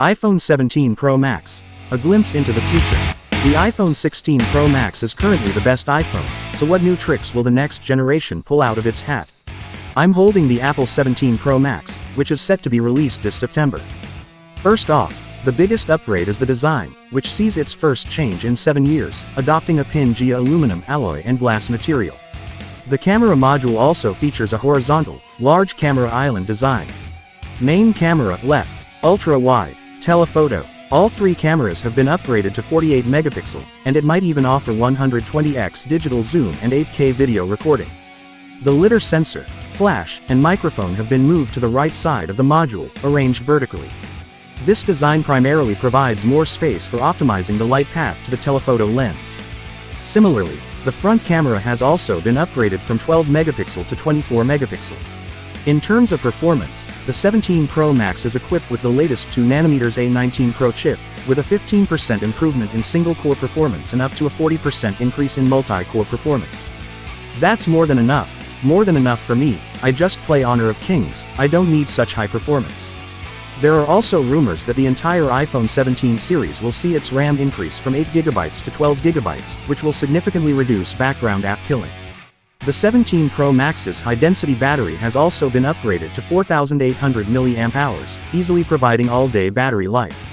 iPhone 17 Pro Max. A glimpse into the future. The iPhone 16 Pro Max is currently the best iPhone, so what new tricks will the next generation pull out of its hat? I'm holding the Apple 17 Pro Max, which is set to be released this September. First off, the biggest upgrade is the design, which sees its first change in 7 years, adopting a PNG aluminum alloy and glass material. The camera module also features a horizontal, large camera island design. Main camera left, ultra-wide, telephoto. All three cameras have been upgraded to 48 megapixel, and it might even offer 120x digital zoom and 8K video recording. The lidar sensor, flash, and microphone have been moved to the right side of the module, arranged vertically. This design primarily provides more space for optimizing the light path to the telephoto lens. Similarly, the front camera has also been upgraded from 12 megapixel to 24 megapixel. In terms of performance, the 17 Pro Max is equipped with the latest 2nm A19 Pro chip, with a 15% improvement in single-core performance and up to a 40% increase in multi-core performance. That's more than enough for me. I just play Honor of Kings, I don't need such high performance. There are also rumors that the entire iPhone 17 series will see its RAM increase from 8GB to 12GB, which will significantly reduce background app killing. The 17 Pro Max's high-density battery has also been upgraded to 4,800 mAh, easily providing all-day battery life.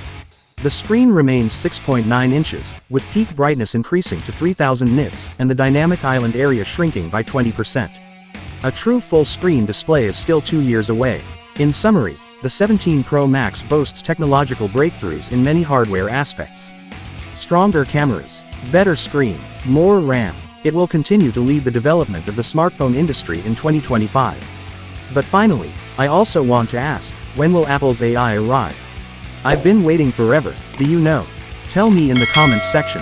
The screen remains 6.9 inches, with peak brightness increasing to 3,000 nits, and the dynamic island area shrinking by 20%. A true full-screen display is still 2 years away. In summary, the 17 Pro Max boasts technological breakthroughs in many hardware aspects. Stronger cameras, better screen, more RAM. It will continue to lead the development of the smartphone industry in 2025. But finally, I also want to ask, when will Apple's AI arrive? I've been waiting forever, do you know? Tell me in the comments section.